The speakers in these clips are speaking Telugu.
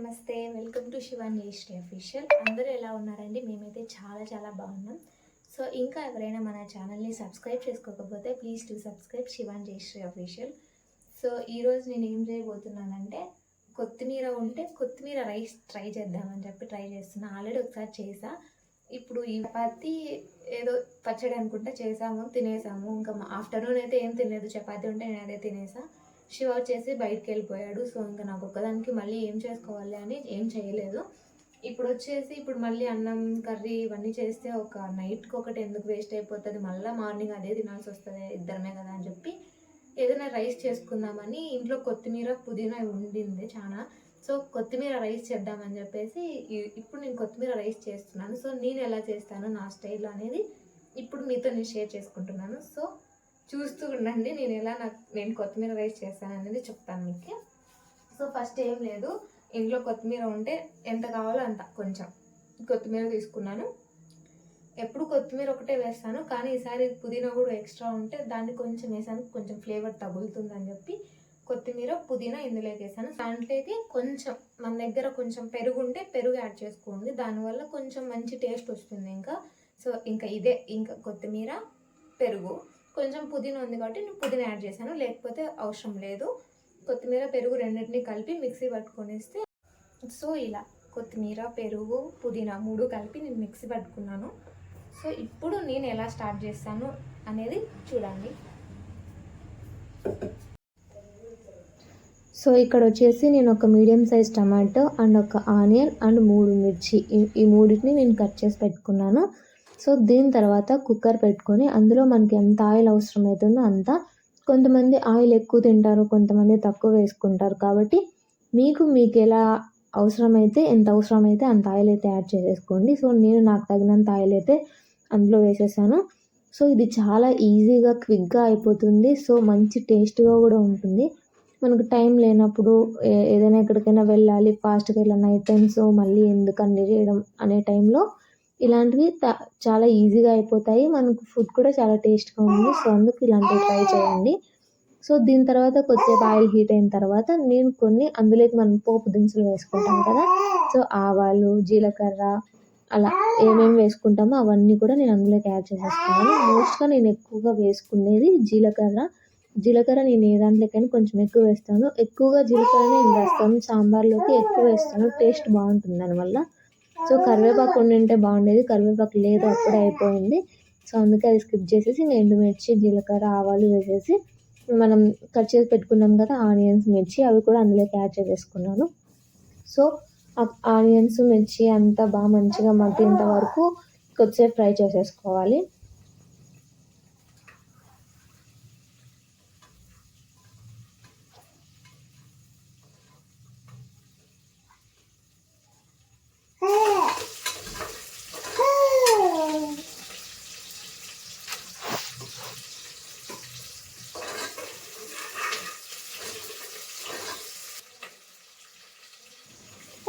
నమస్తే, welcome to Shivani Jayashree official. అందరూ ఎలా ఉన్నారండి? మేమైతే చాలా బాగున్నాం. సో ఇంకా ఎవరైనా మన ఛానల్ని సబ్స్క్రైబ్ చేసుకోకపోతే please to subscribe Shivani Jayashree official. So ఈరోజు నేను ఏం చేయబోతున్నానంటే కొత్తిమీర ఉంటే కొత్తిమీర రైస్ ట్రై చేద్దామని చెప్పి ట్రై చేస్తున్నా. ఆల్రెడీ ఒకసారి చేసా. ఇప్పుడు ఈ చపాతి ఏదో పచ్చడి అనుకుంటా చేసాము, తినేసాము. ఇంకా ఆఫ్టర్నూన్ అయితే ఏం తినలేదు, చపాతి ఉంటే నేను అదే తినేసా. శివ వచ్చేసి బయటికి వెళ్ళిపోయాడు. సో ఇంకా నాకు ఒక్కదానికి మళ్ళీ ఏం చేసుకోవాలి అని ఏం చేయలేదు. ఇప్పుడు మళ్ళీ అన్నం కర్రీ ఇవన్నీ చేస్తే ఒక నైట్కి ఒకటి ఎందుకు వేస్ట్ అయిపోతుంది, మళ్ళీ మార్నింగ్ అదే తినాల్సి వస్తుంది, ఇద్దరమే కదా అని చెప్పి ఏదైనా రైస్ చేసుకుందామని ఇంట్లో కొత్తిమీర పుదీనా ఉండింది చాలా. సో కొత్తిమీర రైస్ చేద్దామని చెప్పేసి ఇప్పుడు నేను కొత్తిమీర రైస్ చేస్తున్నాను. సో నేను ఎలా చేస్తాను నా స్టైల్లో అనేది ఇప్పుడు మీతో నేను షేర్ చేసుకుంటున్నాను. సో చూస్తూ ఉండండి నేను కొత్తిమీర రైస్ చేస్తాను అనేది చెప్తాను మీకు. సో ఫస్ట్ ఏం లేదు, ఇంట్లో కొత్తిమీర ఉంటే ఎంత కావాలో అంత కొంచెం కొత్తిమీర తీసుకున్నాను. ఎప్పుడు కొత్తిమీర ఒకటే వేస్తాను, కానీ ఈసారి పుదీనా కూడా ఎక్స్ట్రా ఉంటే దాన్ని కొంచెం వేసాను, కొంచెం ఫ్లేవర్ తగులుతుందని చెప్పి కొత్తిమీర పుదీనా ఇందులోకి వేసాను. దాంట్లోకి కొంచెం మన దగ్గర కొంచెం పెరుగు ఉంటే పెరుగు యాడ్ చేసుకోండి, దానివల్ల కొంచెం మంచి టేస్ట్ వస్తుంది. సో ఇంకా కొత్తిమీర పెరుగు కొంచెం పుదీనా ఉంది కాబట్టి నేను పుదీనా యాడ్ చేశాను, లేకపోతే అవసరం లేదు. కొత్తిమీర పెరుగు రెండింటిని కలిపి మిక్సీ పట్టుకొనేస్తే సో ఇలా కొత్తిమీర పెరుగు పుదీనా 3 కలిపి నేను మిక్సీ పట్టుకున్నాను. సో ఇప్పుడు నేను ఎలా స్టార్ట్ చేస్తాను అనేది చూడండి. సో ఇక్కడ వచ్చేసి నేను ఒక మీడియం సైజ్ టమాటో అండ్ ఒక ఆనియన్ అండ్ 3 మిర్చి ఈ మూడింటిని నేను కట్ చేసి పెట్టుకున్నాను. సో దీని తర్వాత కుక్కర్ పెట్టుకొని అందులో మనకి ఎంత ఆయిల్ అవసరం అవుతుందో అంత. కొంతమంది ఆయిల్ ఎక్కువ తింటారు, కొంతమంది తక్కువ వేసుకుంటారు. కాబట్టి మీకు ఎలా అవసరమైతే ఎంత అవసరమైతే అంత ఆయిల్ అయితే యాడ్ చేసేసుకోండి. సో నేను నాకు తగినంత ఆయిల్ అయితే అందులో వేసేసాను. సో ఇది చాలా ఈజీగా క్విక్గా అయిపోతుంది. సో మంచి టేస్ట్గా కూడా ఉంటుంది. మనకు టైం లేనప్పుడు ఏదైనా ఎక్కడికైనా వెళ్ళాలి, ఫాస్ట్గా వెళ్ళిన నైట్ టైమ్స్ మళ్ళీ ఎందుకు అన్నీ చేయడం అనే టైంలో ఇలాంటివి చాలా ఈజీగా అయిపోతాయి. మనకు ఫుడ్ కూడా చాలా టేస్ట్గా ఉంది. సో అందుకు ఇలాంటివి ట్రై చేయండి. సో దీని తర్వాత కొద్దిసేపు ఆయిల్ హీట్ అయిన తర్వాత నేను కొన్ని అందులోకి మనం పోపు దినుసులు వేసుకుంటాం కదా. సో ఆవాలు, జీలకర్ర అలా ఏమేమి వేసుకుంటామో అవన్నీ కూడా నేను అందులోకి యాడ్ చేసేసుకున్నాను. మోస్ట్గా నేను ఎక్కువగా వేసుకునేది జీలకర్ర నేను ఏ దాంట్లోకైనా కొంచెం ఎక్కువ వేస్తాను. ఎక్కువగా జీలకర్ర నేను వేస్తాను, సాంబార్లోకి ఎక్కువ వేస్తాను, టేస్ట్ బాగుంటుంది దానివల్ల. సో కరివేపాకు ఉండింటే బాగుండేది, కరివేపాకు లేదు, అప్పుడే అయిపోయింది. సో అందుకే అది స్కిప్ చేసేసి నేను ఎండుమిర్చి, జీలకర్ర, ఆవాలు వేసేసి మనం కట్ చేసి పెట్టుకున్నాం కదా ఆనియన్స్, మిర్చి అవి కూడా అందులోకి యాడ్ చేసేసుకున్నాను. సో ఆనియన్స్, మిర్చి అంతా బాగా మంచిగా మగ్గేంత వరకు కొద్దిసేపు ఫ్రై చేసేసుకోవాలి.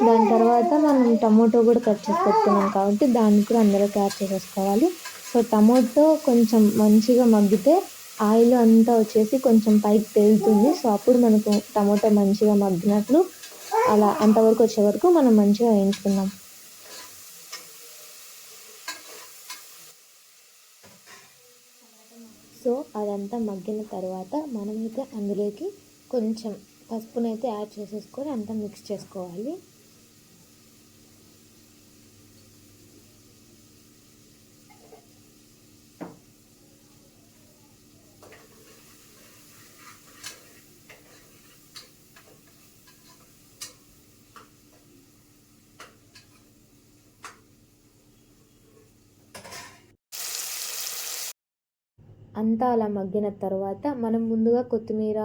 దాని తర్వాత మనం టమోటో కూడా కట్ చేసి పెట్టుకున్నాం కాబట్టి దాన్ని కూడా అందులోకి యాడ్ చేసేసుకోవాలి. సో టమోటో కొంచెం మంచిగా మగ్గితే ఆయిల్ అంతా వచ్చేసి కొంచెం పైకి తేలుతుంది. సో అప్పుడు మనకు టమోటో మంచిగా మగ్గినట్లు, అలా అంతవరకు వచ్చే వరకు మనం మంచిగా వేయించుకుందాం. సో అదంతా మగ్గిన తర్వాత మనమైతే అందులోకి కొంచెం పసుపునైతే యాడ్ చేసేసుకొని అంతా మిక్స్ చేసుకోవాలి. అంతా అలా మగ్గిన తర్వాత మనం ముందుగా కొత్తిమీర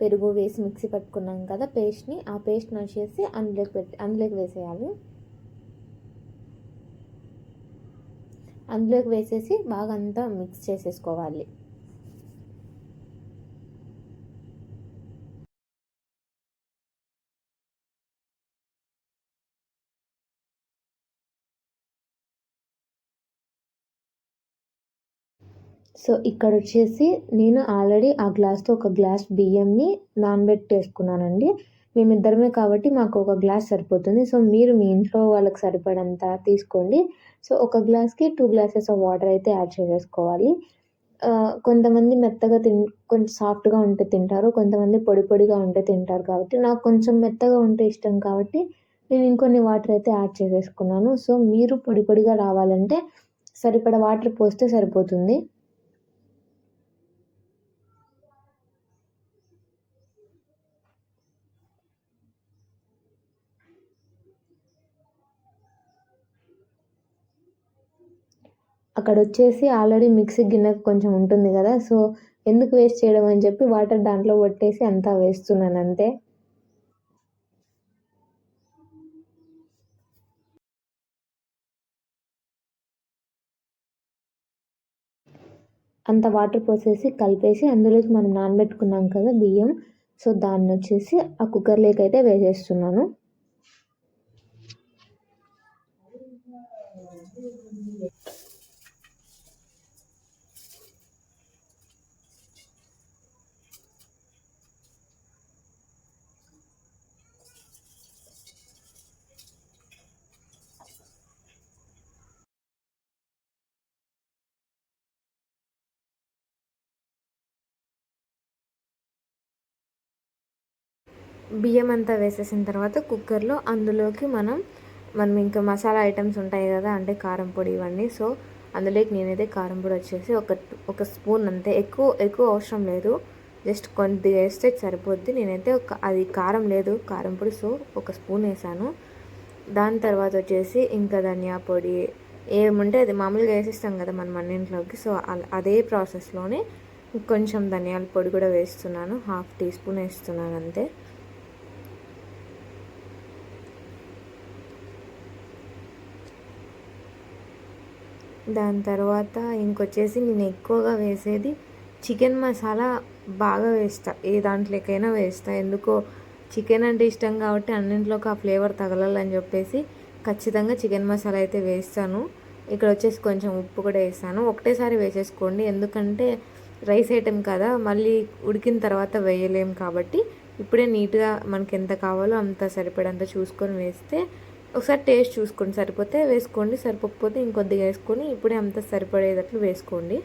పెరుగు వేసి మిక్సీ పట్టుకున్నాం కదా పేస్ట్ని, ఆ పేస్ట్ని వచ్చేసి అందులోకి వేసేయాలి. అందులోకి వేసేసి బాగా అంతా మిక్స్ చేసేసుకోవాలి. సో ఇక్కడ వచ్చేసి నేను ఆల్రెడీ ఆ గ్లాస్తో ఒక గ్లాస్ బియ్యంని నానబెట్టేసుకున్నానండి. మేమిద్దరమే కాబట్టి మాకు ఒక గ్లాస్ సరిపోతుంది. సో, మీరు మీ ఇంట్లో వాళ్ళకి సరిపడంత తీసుకోండి. సో, ఒక గ్లాస్‌కి 2 గ్లాసెస్ ఆఫ్ వాటర్ అయితే యాడ్ చేసేసుకోవాలి. కొంతమంది మెత్తగా కొంచెం సాఫ్ట్‌గా ఉంటే తింటారు. కొంతమంది పొడి పొడిగా ఉంటే తింటారు కాబట్టి, నాకు కొంచెం మెత్తగా ఉంటే ఇష్టం కాబట్టి, నేను ఇంకొన్ని వాటర్ అయితే యాడ్ చేసేసుకున్నాను. సో, మీరు పొడి పొడిగా రావాలంటే సరిపడా వాటర్ పోస్తే సరిపోతుంది. అక్కడొచ్చేసి ఆల్రెడీ మిక్సీ గిన్నె కొంచెం ఉంటుంది గదా! సో, ఎందుకు వేస్ట్ చేయడం అని చెప్పి వాటర్ దాంట్లో కొట్టేసి అంతా వేస్తున్నానంతే. అంత వాటర్ పోసేసి కలిపేసి అందులోకి మనం నానబెట్టుకున్నాం కదా బియ్యం. సో, దాన్నొచ్చేసి ఆ కుక్కర్‌లోకైతే వేసేస్తున్నాను. బియ్యం అంతా వేసేసిన తర్వాత కుక్కర్‌లో అందులోకి మనం ఇంకా మసాలా ఐటమ్స్ ఉంటాయి కదా! అంటే కారం పొడి ఇవన్నీ. సో, అందులోకి నేనైతే కారం పొడి వచ్చేసి ఒక స్పూన్ అంతే. ఎక్కువ అవసరం లేదు. జస్ట్ కొద్దిగా వేస్తే సరిపోద్ది. నేనైతే అది కారం లేదు కారం పొడి. సో, ఒక స్పూన్ వేసాను. దాని తర్వాత వచ్చేసి ఇంకా ధనియా పొడి ఏముంటే అది మామూలుగా వేసేస్తాం కదా మనం అన్నింట్లోకి. సో, అదే ప్రాసెస్‌లోనే కొంచెం ధనియాల పొడి కూడా వేస్తున్నాను. 1/2 టీ స్పూన్ వేస్తున్నాను అంతే. దాని తర్వాత ఇంకొచ్చేసి నేను ఎక్కువగా వేసేది చికెన్ మసాలా బాగా వేస్తా. ఏ దాంట్లోకైనా వేస్తా. ఎందుకో చికెన్ అంటే ఇష్టం కాబట్టి అన్నింట్లోకి ఆ ఫ్లేవర్ తగలాలని చెప్పేసి ఖచ్చితంగా చికెన్ మసాలా అయితే వేస్తాను. ఇక్కడ వచ్చేసి కొంచెం ఉప్పు కూడా వేసాను. ఒకటేసారి వేసేసుకోండి. ఎందుకంటే రైస్ ఐటెం కదా, మళ్ళీ ఉడికిన తర్వాత వేయలేం కాబట్టి ఇప్పుడే నీట్గా మనకి ఎంత కావాలో అంత సరిపడంత చూసుకొని వేస్తే ఒకసారి టేస్ట్ చూసుకోండి. సరిపోతే వేసుకోండి, సరిపోకపోతే ఇంకొద్దిగా వేసుకొని ఇప్పుడే అంత సరిపడేటట్లు వేసుకోండి.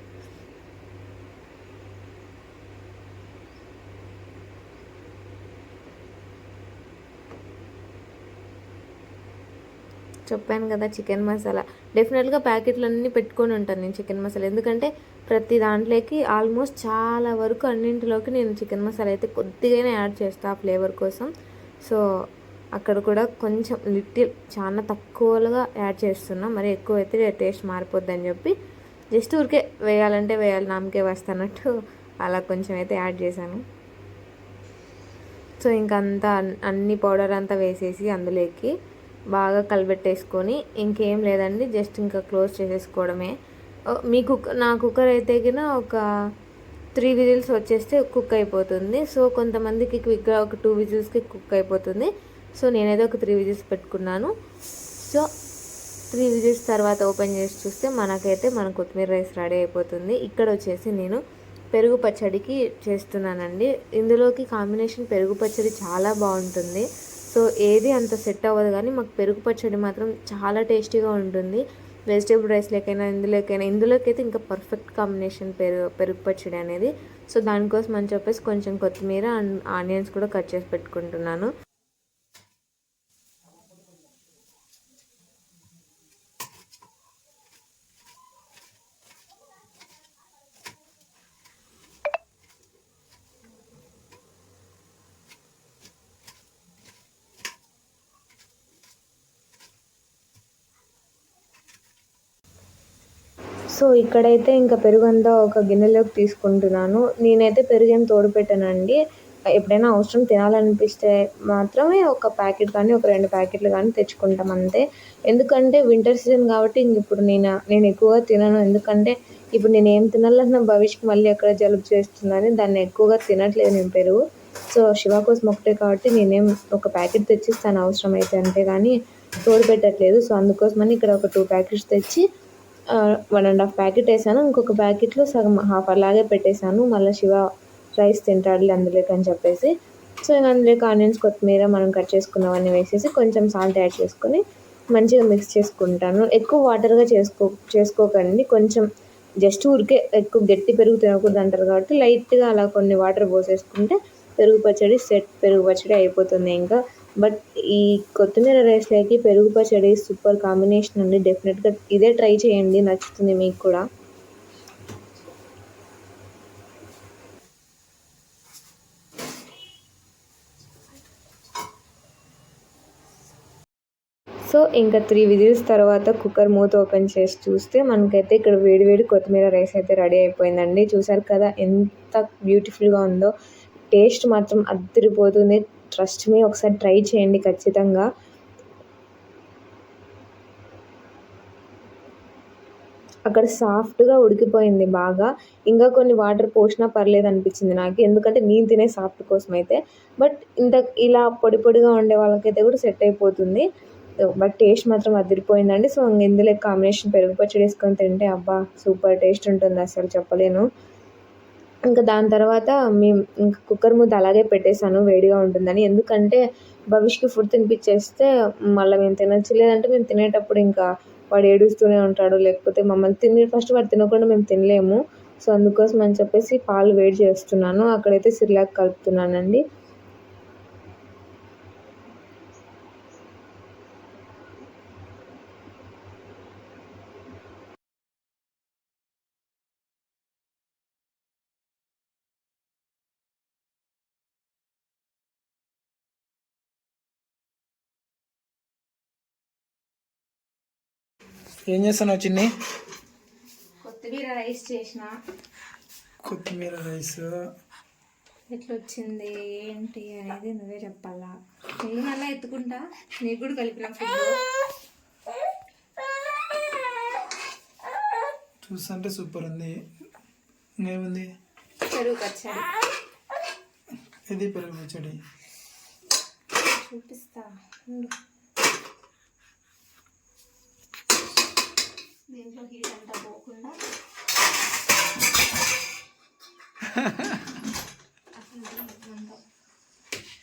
చెప్పాను కదా చికెన్ మసాలా డెఫినెట్గా ప్యాకెట్లు అన్నీ పెట్టుకొని ఉంటాను నేను చికెన్ మసాలా. ఎందుకంటే ప్రతి దాంట్లోకి ఆల్మోస్ట్ చాలా వరకు అన్నింటిలోకి నేను చికెన్ మసాలా అయితే కొద్దిగానే యాడ్ చేస్తాను ఆ ఫ్లేవర్ కోసం. సో, అక్కడ కూడా కొంచెం చాలా తక్కువగా యాడ్ చేస్తున్నా. మరి ఎక్కువ అయితే టేస్ట్ మారిపోద్ది అని చెప్పి జస్ట్ ఊరికే వేయాలంటే వేయాలి, నామకే వస్తున్నట్టు అలా కొంచెం అయితే యాడ్ చేశాను. సో, ఇంకంతా అన్ని పౌడర్ అంతా వేసేసి అందులోకి బాగా కలిపెట్టేసుకొని ఇంకేం లేదండి, జస్ట్ ఇంకా క్లోజ్ చేసేసుకోవడమే. నా కుక్కర్ అయితే కినా ఒక 3 విజిల్స్ వచ్చేస్తే కుక్ అయిపోతుంది. సో, కొంతమందికి క్విక్గా ఒక 2 విజిల్స్కి కుక్ అయిపోతుంది. సో, నేనైతే ఒక 3 విజిల్స్ పెట్టుకున్నాను. సో, 3 విజిల్స్ తర్వాత ఓపెన్ చేసి చూస్తే మన కొత్తిమీర రైస్ రెడీ అయిపోతుంది. ఇక్కడ వచ్చేసి నేను పెరుగు పచ్చడికి చేస్తున్నానండి. ఇందులోకి కాంబినేషన్ పెరుగు పచ్చడి చాలా బాగుంటుంది. సో, ఏది అంత సెట్ అవ్వదు కానీ మాకు పెరుగు పచ్చడి మాత్రం చాలా టేస్టీగా ఉంటుంది. వెజిటేబుల్ రైస్లోకైనా ఇందులోకి అయితే ఇంకా పర్ఫెక్ట్ కాంబినేషన్ పెరుగు పచ్చడి అనేది. సో, దానికోసం అని చెప్పేసి కొంచెం కొత్తిమీర అండ్ ఆనియన్స్ కూడా కట్ చేసి పెట్టుకుంటున్నాను. సో, ఇక్కడైతే ఇంకా పెరుగంతా ఒక గిన్నెలోకి తీసుకుంటున్నాను. నేనైతే పెరుగేం తోడు పెట్టనండి. ఎప్పుడైనా అవసరం తినాలనిపిస్తే మాత్రమే ఒక ప్యాకెట్ కానీ, ఒక 2 ప్యాకెట్లు కానీ తెచ్చుకుంటాం అంతే. ఎందుకంటే వింటర్ సీజన్ కాబట్టి ఇప్పుడు నేను ఎక్కువగా తినను. ఎందుకంటే ఇప్పుడు నేనేం తినాలన్నా భవిష్కి మళ్ళీ ఎక్కడ జలుబు చేస్తుందని దాన్ని ఎక్కువగా తినట్లేదు నేను పెరుగు. సో, శివ కోసం ఒకటే కాబట్టి నేనేం ఒక ప్యాకెట్ తెచ్చిస్తాను అవసరమైతే, అంతేగాని తోడు పెట్టట్లేదు. సో, అందుకోసమని ఇక్కడ ఒక 2 ప్యాకెట్స్ తెచ్చి 1½ ప్యాకెట్ వేసాను. ఇంకొక ప్యాకెట్లో సగం హాఫ్ అలాగే పెట్టేశాను. మళ్ళీ శివ రైస్ తింటాడులే అందులోకి అని చెప్పేసి. సో ఇంకా అందులోకి ఆనియన్స్, కొత్తిమీర మనం కట్ చేసుకున్నవన్నీ వేసేసి కొంచెం సాల్ట్ యాడ్ చేసుకొని మంచిగా మిక్స్ చేసుకుంటాను. ఎక్కువ వాటర్గా చేసుకోకండి, కొంచెం జస్ట్ ఊరికే ఎక్కువ గట్టి పెరుగు తినకూడదు అంటారు కాబట్టి లైట్గా అలా కొన్ని వాటర్ పోసేసుకుంటే పెరుగు పచ్చడి సెట్, పెరుగు పచ్చడి అయిపోతుంది ఇంకా. బట్ ఈ కొత్తిమీర రైస్లోకి పెరుగు పచ్చడి సూపర్ కాంబినేషన్ అండి. డెఫినెట్గా ఇదే ట్రై చేయండి, నచ్చుతుంది మీకు కూడా. సో ఇంకా 3 విజిల్స్ తర్వాత కుక్కర్ మూత ఓపెన్ చేసి చూస్తే మనకైతే ఇక్కడ వేడి కొత్తిమీర రైస్ అయితే రెడీ అయిపోయిందండి. చూసారు కదా ఎంత బ్యూటిఫుల్గా ఉందో. టేస్ట్ మాత్రం అదిరిపోతుంది. ట్రస్ట్ మీ, ఒకసారి ట్రై చేయండి ఖచ్చితంగా. అక్కడ సాఫ్ట్గా ఉడికిపోయింది బాగా. ఇంకా కొన్ని వాటర్ పోసినా పర్లేదు అనిపించింది నాకు, ఎందుకంటే నేను తినే సాఫ్ట్ కోసం అయితే. బట్ ఇలా పొడిగా ఉండే వాళ్ళకైతే కూడా సెట్ అయిపోతుంది. బట్ టేస్ట్ మాత్రం అదిరిపోయిందండి. సో ఇందులో కాంబినేషన్ పెరుగు పచ్చడి వేసుకొని తింటే అబ్బా సూపర్ టేస్ట్ ఉంటుంది, అసలు చెప్పలేను. ఇంకా దాని తర్వాత ఇంకా కుక్కర్ మూత అలాగే పెట్టేశాను, వేడిగా ఉంటుందని. ఎందుకంటే భవిష్కి ఫుడ్ తినిపించేస్తే మళ్ళీ మేము తినచ్చు, లేదంటే మేము తినేటప్పుడు ఇంకా వాడు ఏడుస్తూనే ఉంటాడు, లేకపోతే మమ్మల్ని ఫస్ట్ వాడు తినకుండా మేము తినలేము. సో అందుకోసం అని చెప్పేసి పాలు వేడి చేస్తున్నాను. అక్కడైతే సిర్లాక్ కలుపుతున్నానండి. ఏం చేస్తున్నావు చిన్ని? కొత్తిమీర రైస్ చేసిన. కొత్తిమీర రైస్ ఎట్లా వచ్చింది ఏంటి అనేది నువ్వే చెప్పాలా. నేను అలా ఎత్తుకుంటా, నీకు కూడా కలిపిన ఫుడ్ చూస్తుంటే సూపర్ ఉంది. ఏముంది? పెరుగు పచ్చడి. ఇది పెరుగు పచ్చడి చూపిస్తా. దీంట్లో హీట్ అంతా పోకుండా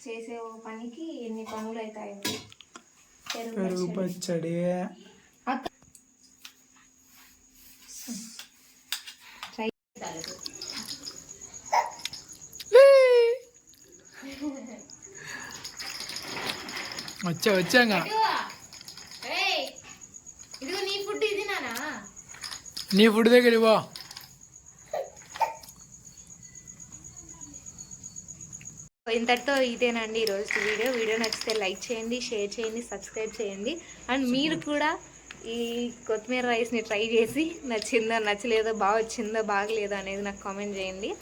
చేసే పనికి ఎన్ని పనులు అవుతాయి. పెరుగు పచ్చడి వచ్చాగా. ఇదిగో నీ ఫుడ్, ఇది నానా నీ ఫుడ్ దగ్గర ఇవ్వ. ఇంతటితో ఇదేనండి ఈరోజు వీడియో నచ్చితే లైక్ చేయండి, షేర్ చేయండి, సబ్స్క్రైబ్ చేయండి. అండ్ మీరు కూడా ఈ కొత్తిమీర రైస్ని ట్రై చేసి నచ్చిందో నచ్చలేదో, బాగా వచ్చిందో బాగలేదో అనేది నాకు కామెంట్ చేయండి.